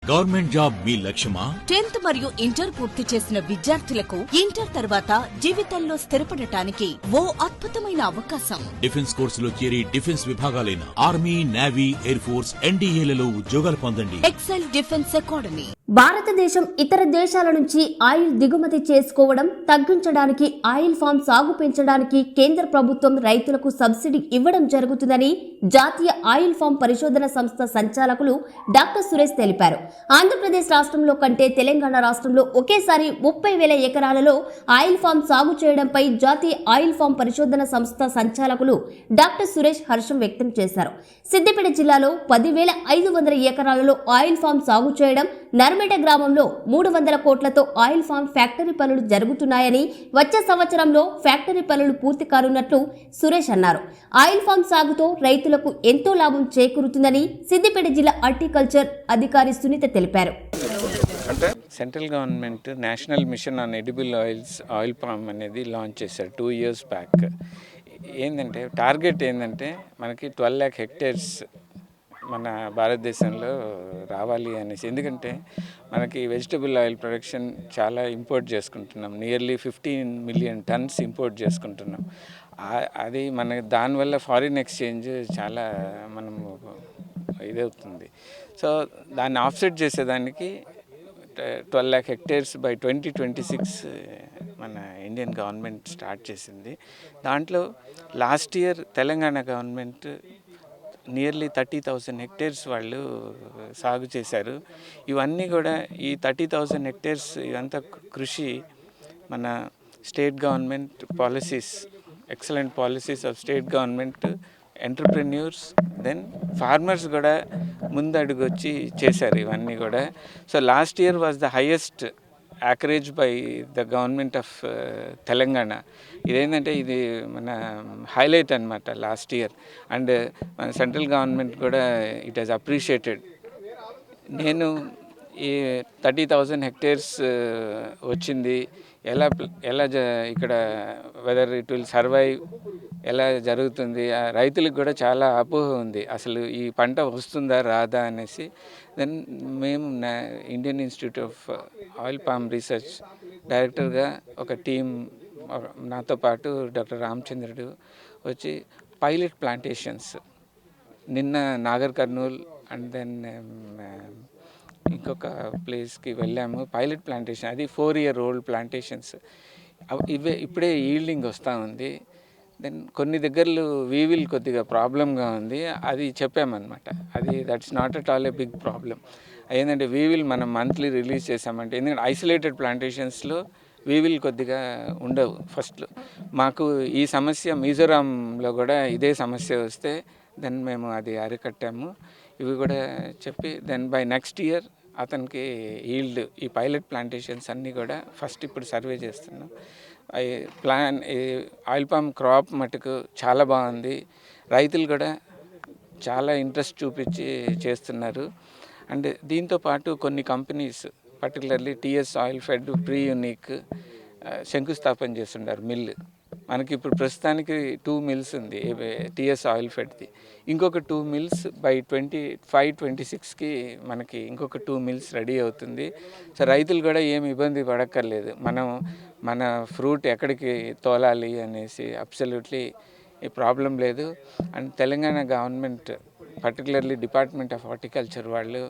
Government job మీ లక్ష్యమా? 10th మరియు inter పూర్తి చేసిన విద్యార్థులకు ఇంటర్ తర్వాత జీవితంలో స్థిరపడటానికి ఓ అద్భుతమైన అవకాశం. డిఫెన్స్ కోర్సులో చేరి డిఫెన్స్ విభాగాలైన ఆర్మీ, నేవీ, ఎయిర్ ఫోర్స్, ఎన్డీఏలలో ఉద్యోగాలు పొందండి. Excel Defence Academy. భారతదేశం ఇతర దేశాల నుంచి ఆయిల్ దిగుమతి చేసుకోవడం తగ్గించడానికి ఆయిల్ ఫామ్ సాగు పెంచడానికి కేంద్ర ప్రభుత్వం రైతులకు సబ్సిడీ ఇవ్వడం జరుగుతుందని జాతీయ ఆయిల్ ఫామ్ పరిశోధన సంస్థ సంచాలకులు డాక్టర్ సురేష్ తెలిపారు. ఆంధ్రప్రదేశ్ రాష్ట్రంలో కంటే తెలంగాణ రాష్ట్రంలో ఒకేసారి 30,000 ఎకరాలలో ఆయిల్ ఫామ్ సాగు చేయడంపై జాతీయ ఆయిల్ ఫామ్ పరిశోధన సంస్థ సంచాలకులు డాక్టర్ సురేష్ హర్షం వ్యక్తం చేశారు. సిద్దిపేట జిల్లాలో 10,500 ఎకరాలలో ఆయిల్ ఫామ్ సాగు చేయడం, నర్మేట గ్రామంలో 300 కోట్లతో ఆయిల్ ఫామ్ ఫ్యాక్టరీ పనులు జరుగుతున్నాయని, వచ్చే సంవత్సరంలో ఫ్యాక్టరీ పనులు పూర్తి కానున్నట్లు సురేష్ అన్నారు. ఆయిల్ ఫామ్ సాగుతో రైతులకు ఎంతో లాభం చేకూరుతుందని సిద్దిపేట జిల్లా హార్టికల్చర్ అధికారి సునీత తెలిపారు. Central government national mission on edible oils oil palm అనేది లాంచ్ చేశారు 2 years బ్యాక్. ఏంటంటే టార్గెట్ ఏంటంటే మనకి 12 lakh hectares మన భారతదేశంలో రావాలి అనేసి. ఎందుకంటే మనకి వెజిటబుల్ ఆయిల్ ప్రొడక్షన్ చాలా ఇంపోర్ట్ చేసుకుంటున్నాం, నియర్లీ 15 million tons ఇంపోర్ట్ చేసుకుంటున్నాం. అది మన దానివల్ల ఫారిన్ ఎక్స్చేంజ్ చాలా మనము ఇదవుతుంది. సో దాన్ని ఆఫ్సెట్ చేసేదానికి 12 lakh hectares బై 2026 మన ఇండియన్ గవర్నమెంట్ స్టార్ట్ చేసింది. దాంట్లో last year Telangana government nearly 30,000 hectares వాళ్ళు సాగు చేశారు. ఇవన్నీ కూడా ఈ 30,000 hectares ఇదంతా కృషి మన state government policies, excellent policies of state government, entrepreneurs, then farmers కూడా ముందడుగు వచ్చి చేశారు ఇవన్నీ కూడా. So last year was the highest acreage by the government of Telangana. ఇదేంటంటే ఇది మన హైలైట్ అనమాట లాస్ట్ ఇయర్. అండ్ మన సెంట్రల్ గవర్నమెంట్ కూడా ఇట్ హాజ్ అప్రిషియేటెడ్. నేను ఈ 30,000 hectares వచ్చింది, ఎలా ఇక్కడ వెదర్ ఇట్ విల్ సర్వైవ్, ఎలా జరుగుతుంది, రైతులకు కూడా చాలా అపోహ ఉంది అసలు ఈ పంట వస్తుందా రాదా అనేసి. దెన్ మేము Indian institute of oil palm research డైరెక్టర్గా ఒక టీం, నాతో పాటు డాక్టర్ రామచంద్రుడు వచ్చి పైలట్ ప్లాంటేషన్స్ నిన్న నాగర్ కర్నూల్ అండ్ దెన్ ఇంకొక ప్లేస్కి వెళ్ళాము. పైలట్ ప్లాంటేషన్ అది 4-year-old ప్లాంటేషన్స్. ఇప్పుడే ఈల్డింగ్ వస్తూ ఉంది. దెన్ కొన్ని దగ్గరలో వీవిల్ కొద్దిగా ప్రాబ్లంగా ఉంది, అది చెప్పామన్నమాట. అది that's not at all a big problem. ఏంటంటే వీవిల్ మనం మంత్లీ రిలీజ్ చేసామంటే, ఎందుకంటే ఐసోలేటెడ్ ప్లాంటేషన్స్లో వీవిల్ కొద్దిగా ఉండవు ఫస్ట్లో. మాకు ఈ సమస్య మిజోరాంలో కూడా ఇదే సమస్య వస్తే దెన్ మేము అది అరికట్టాము. ఇవి కూడా చెప్పి దెన్ బై నెక్స్ట్ ఇయర్ అతనికి ఈల్డ్, ఈ పైలట్ ప్లాంటేషన్స్ అన్నీ కూడా ఫస్ట్ ఇప్పుడు సర్వే చేస్తున్నాం. ఆయిల్ పామ్ క్రాప్ మటుకు చాలా బాగుంది. రైతులు కూడా చాలా ఇంట్రెస్ట్ చూపించి చేస్తున్నారు. అండ్ దీంతోపాటు కొన్ని companies, particularly TS oil fed, pre unique శంకుస్థాపన చేస్తున్నారు మిల్లు. మనకి ఇప్పుడు ప్రస్తుతానికి 2 mills ఉంది టీఎస్ ఆయిల్ ఫెడ్ది. ఇంకొక 2 mills బై 25-26కి మనకి ఇంకొక 2 mills రెడీ అవుతుంది. సో రైతులు కూడా ఏమి ఇబ్బంది పడక్కర్లేదు. మన ఫ్రూట్ ఎక్కడికి తోలాలి అనేసి అబ్సల్యూట్లీ ఈ ప్రాబ్లం లేదు. And Telangana government, particularly department of horticulture వాళ్ళు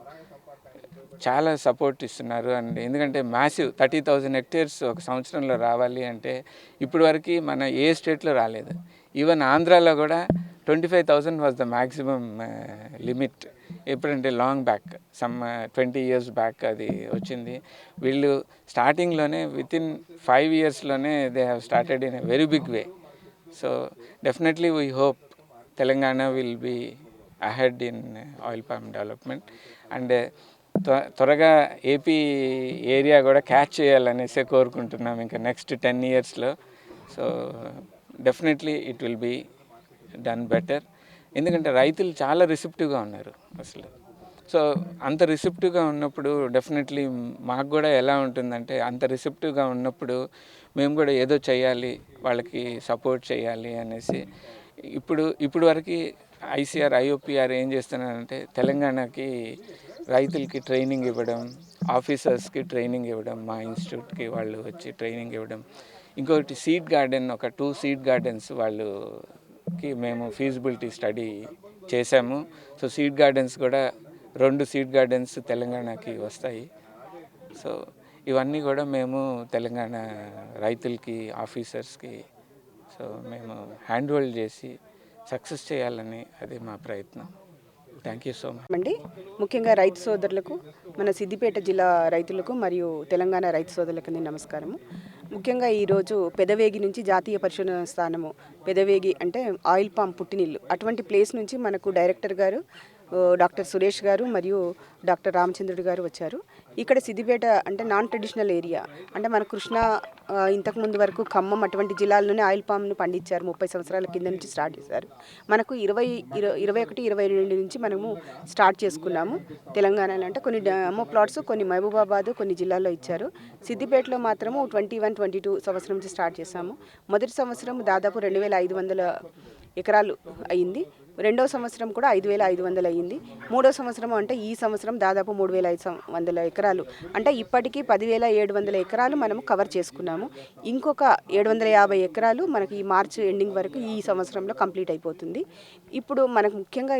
చాలా సపోర్ట్ ఇస్తున్నారు. అండ్ ఎందుకంటే మ్యాసివ్ 30,000 hectares ఒక సంవత్సరంలో రావాలి అంటే ఇప్పటి వరకు మన ఏ స్టేట్లో రాలేదు. ఈవెన్ ఆంధ్రాలో కూడా 25,000 వాజ్ ద మ్యాక్సిమం లిమిట్. ఎప్పుడంటే long back, some 20 years back అది వచ్చింది. వీళ్ళు స్టార్టింగ్లోనే వితిన్ 5 yearsలోనే they have started in a very big way. So definitely we hope Telangana will be ahead in oil palm development. And త్వరగా AP area కూడా catch చేయాలనేసి కోరుకుంటున్నాం ఇంకా నెక్స్ట్ 10 yearsలో. So definitely it will be done better. ఎందుకంటే రైతులు చాలా రిసెప్టివ్గా ఉన్నారు అసలు. సో అంత రిసెప్టివ్గా ఉన్నప్పుడు డెఫినెట్లీ మాకు కూడా ఎలా ఉంటుందంటే, అంత రిసెప్టివ్గా ఉన్నప్పుడు మేము కూడా ఏదో చేయాలి, వాళ్ళకి సపోర్ట్ చేయాలి అనేసి. ఇప్పుడు వరకు ఐసీఆర్, ఐఓపీఆర్ ఏం చేస్తున్నారంటే తెలంగాణకి రైతులకి ట్రైనింగ్ ఇవ్వడం, ఆఫీసర్స్కి ట్రైనింగ్ ఇవ్వడం, మా ఇన్స్టిట్యూట్కి వాళ్ళు వచ్చి ట్రైనింగ్ ఇవ్వడం. ఇంకొకటి సీడ్ గార్డెన్, ఒక 2 సీడ్ గార్డెన్స్ వాళ్ళకి మేము ఫీజిబిలిటీ స్టడీ చేశాము. సో సీడ్ గార్డెన్స్ కూడా 2 సీడ్ గార్డెన్స్ తెలంగాణకి వస్తాయి. సో ఇవన్నీ కూడా మేము తెలంగాణ రైతులకి, ఆఫీసర్స్కి సో మేము హ్యాండ్ హోల్డ్ చేసి సక్సెస్ చేయాలని అది మా ప్రయత్నం. థ్యాంక్ యూ సో మచ్ అండి. ముఖ్యంగా రైతు సోదరులకు, మన సిద్దిపేట జిల్లా రైతులకు మరియు తెలంగాణ రైతు సోదరులకు నమస్కారము. ముఖ్యంగా ఈరోజు పెదవేగి నుంచి జాతీయ పరిశోధన స్థానము, పెదవేగి అంటే ఆయిల్ పామ్ పుట్టినిల్లు, అటువంటి ప్లేస్ నుంచి మనకు డైరెక్టర్ గారు డాక్టర్ సురేష్ గారు మరియు డాక్టర్ రామచంద్రుడు గారు వచ్చారు. ఇక్కడ సిద్దిపేట అంటే నాన్ ట్రెడిషనల్ ఏరియా, అంటే మన కృష్ణా ఇంతకుముందు వరకు ఖమ్మం అటువంటి జిల్లాల్లోనే ఆయిల్ పామ్ను పండించారు. 30 సంవత్సరాల కింద నుంచి స్టార్ట్ చేశారు. మనకు 21, 22 నుంచి మనము స్టార్ట్ చేసుకున్నాము. తెలంగాణలో అంటే కొన్ని డెమో ప్లాట్స్, కొన్ని మహబూబాబాద్, కొన్ని జిల్లాల్లో ఇచ్చారు. సిద్దిపేటలో మాత్రము 21, 22 సంవత్సరం నుంచి స్టార్ట్ చేశాము. మొదటి సంవత్సరం దాదాపు 2500 ఎకరాలు అయింది. రెండవ సంవత్సరం కూడా 5500 అయ్యింది. మూడో సంవత్సరం అంటే ఈ సంవత్సరం దాదాపు 3500 ఎకరాలు, అంటే ఇప్పటికీ 10700 ఎకరాలు మనము కవర్ చేసుకున్నాము. ఇంకొక 750 ఎకరాలు మనకి ఈ మార్చ్ ఎండింగ్ వరకు ఈ సంవత్సరంలో కంప్లీట్ అయిపోతుంది. ఇప్పుడు మనకు ముఖ్యంగా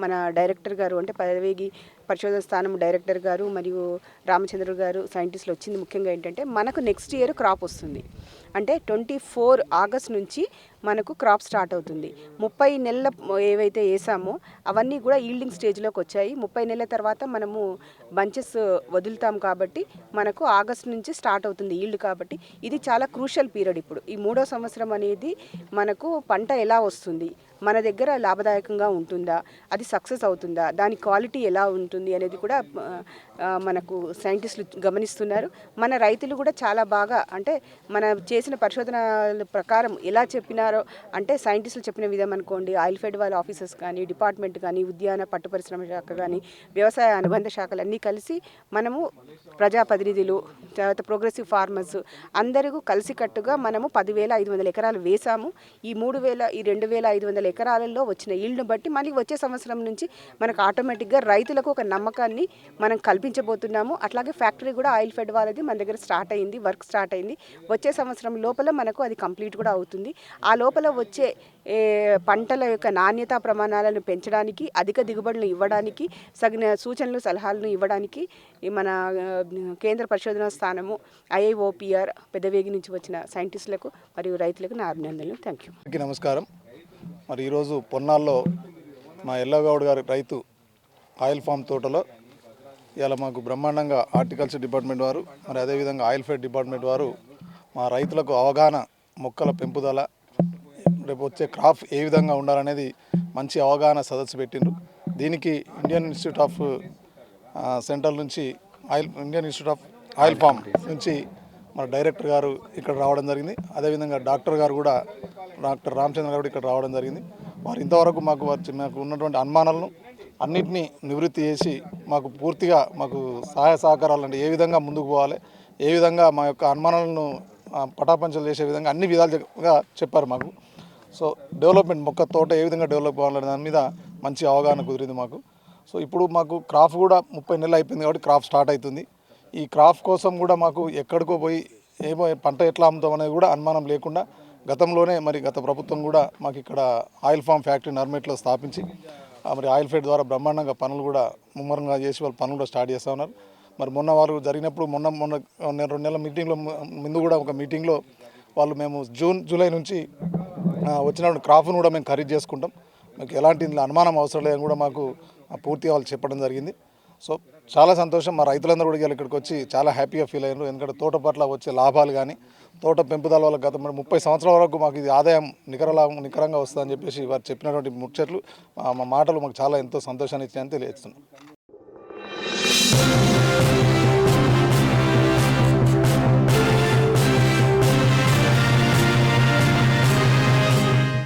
మన డైరెక్టర్ గారు అంటే పెదవేగి పరిశోధన స్థానం డైరెక్టర్ గారు మరియు రామచంద్ర గారు సైంటిస్టులు వచ్చింది ముఖ్యంగా ఏంటంటే మనకు నెక్స్ట్ ఇయర్ క్రాప్ వస్తుంది. అంటే 24 ఆగస్ట్ నుంచి మనకు క్రాప్ స్టార్ట్ అవుతుంది. 30 నెలల ఏవైతే వేసామో అవన్నీ కూడా ఈల్డింగ్ స్టేజ్లోకి వచ్చాయి. 30 నెలల తర్వాత మనము బంచెస్ వదులుతాం కాబట్టి మనకు ఆగస్ట్ నుంచి స్టార్ట్ అవుతుంది ఈల్డ్. కాబట్టి ఇది చాలా క్రూషియల్ పీరియడ్. ఇప్పుడు ఈ 3వ సంవత్సరం అనేది మనకు పంట ఎలా వస్తుంది, మన దగ్గర లాభదాయకంగా ఉంటుందా, అది సక్సెస్ అవుతుందా, దాని క్వాలిటీ ఎలా ఉంటుంది అనేది కూడా మనకు సైంటిస్టులు గమనిస్తున్నారు. మన రైతులు కూడా చాలా బాగా అంటే మన చేసిన పరిశోధనల ప్రకారం ఎలా చెప్పినారో అంటే సైంటిస్టులు చెప్పిన విధం అనుకోండి, ఆయిల్ ఫెడ్ వాళ్ళ ఆఫీసర్స్ కానీ, డిపార్ట్మెంట్ కానీ, ఉద్యాన పట్టు పరిశ్రమ శాఖ కానీ, వ్యవసాయ అనుబంధ శాఖలు అన్నీ కలిసి మనము ప్రజాప్రతినిధులు, తర్వాత ప్రోగ్రెసివ్ ఫార్మర్స్ అందరూ కలిసికట్టుగా మనము 10,500 ఎకరాలు వేసాము. ఈ 2,500 ఎకరాలలో వచ్చిన ఈల్డ్ను బట్టి మళ్ళీ వచ్చే సంవత్సరం నుంచి మనకు ఆటోమేటిక్గా రైతులకు ఒక నమ్మకాన్ని మనం కల్పించబోతున్నాము. అట్లాగే ఫ్యాక్టరీ కూడా ఆయిల్ ఫెడ్ వాళ్ళది మన దగ్గర స్టార్ట్ అయింది, వర్క్ స్టార్ట్ అయింది. వచ్చే సంవత్సరం లోపల మనకు అది కంప్లీట్ కూడా అవుతుంది. ఆ లోపల వచ్చే పంటల యొక్క నాణ్యతా ప్రమాణాలను పెంచడానికి, అధిక దిగుబడులను ఇవ్వడానికి, తగిన సూచనలు సలహాలను ఇవ్వడానికి మన కేంద్ర పరిశోధనా స్థానము IIOPR పెదవేగి నుంచి వచ్చిన సైంటిస్టులకు మరియు రైతులకు నా అభినందనలు. Thank you. నమస్కారం. మరి ఈరోజు పొన్నాల్లో మా ఎల్లగౌడ్ గారి రైతు ఆయిల్ ఫామ్ తోటలో ఇలా మాకు బ్రహ్మాండంగా హార్టికల్చర్ డిపార్ట్మెంట్ వారు, మరి అదేవిధంగా ఆయిల్ ఫెడ్ డిపార్ట్మెంట్ వారు మా రైతులకు అవగాహన, మొక్కల పెంపుదల, రేపు వచ్చే క్రాప్ ఏ విధంగా ఉండాలనేది మంచి అవగాహన సదస్సు పెట్టిండ్రు. దీనికి ఇండియన్ ఇన్స్టిట్యూట్ ఆఫ్ సెంట్రల్ నుంచి Indian institute of oil palm నుంచి మన డైరెక్టర్ గారు ఇక్కడ రావడం జరిగింది. అదేవిధంగా డాక్టర్ గారు కూడా, డాక్టర్ రామచంద్ర గారు ఇక్కడ రావడం జరిగింది. వారు ఇంతవరకు మాకు ఉన్నటువంటి అనుమానాలను అన్నింటినీ నివృత్తి చేసి మాకు పూర్తిగా మాకు సహాయ సహకారాలు అంటే ఏ విధంగా ముందుకు పోవాలి, ఏ విధంగా మా యొక్క అనుమానాలను పటాపంచలు చేసే విధంగా అన్ని విధాలుగా చెప్పారు మాకు. సో డెవలప్మెంట్ మొక్క తోట ఏ విధంగా డెవలప్ కావాలనే దాని మీద మంచి అవగాహన కుదిరింది మాకు. సో ఇప్పుడు మాకు క్రాప్ కూడా 30 నెలలు అయిపోయింది కాబట్టి క్రాప్ స్టార్ట్ అవుతుంది. ఈ క్రాప్ కోసం కూడా మాకు ఎక్కడికో పోయి ఏమో పంట ఎట్లా అమ్ముతాం అనేది కూడా అనుమానం లేకుండా గతంలోనే మరి గత ప్రభుత్వం కూడా మాకు ఇక్కడ ఆయిల్ ఫామ్ ఫ్యాక్టరీ నర్మేట్లో స్థాపించి మరి ఆయిల్ ఫెడ్ ద్వారా బ్రహ్మాండంగా పనులు కూడా ముమ్మరంగా చేసి వాళ్ళు పనులు కూడా స్టార్ట్ చేస్తూ ఉన్నారు. మరి మొన్న వాళ్ళు జరిగినప్పుడు మొన్న 2 నెలల మీటింగ్లో ముందు కూడా ఒక మీటింగ్లో వాళ్ళు మేము జూలై నుంచి వచ్చిన క్రాప్ను కూడా మేము ఖరీదు చేసుకుంటాం, మీకు ఎలాంటి అనుమానం అవసరం లేదని కూడా మాకు పూర్తిగా వాళ్ళు చెప్పడం జరిగింది. సో చాలా సంతోషం. మా రైతులందరూ కూడా ఇక్కడికి వచ్చి చాలా హ్యాపీగా ఫీల్ అయ్యారు. ఎందుకంటే తోట పట్ల వచ్చే లాభాలు కానీ, తోట పెంపుదల వల్ల గత 30 సంవత్సరాల వరకు మాకు ఇది ఆదాయం నికరంగా వస్తుందని చెప్పేసి వారు చెప్పినటువంటి ముచ్చట్లు, మా మాటలు మాకు చాలా ఎంతో సంతోషాన్ని ఇచ్చాయని తెలియజేస్తున్నాం.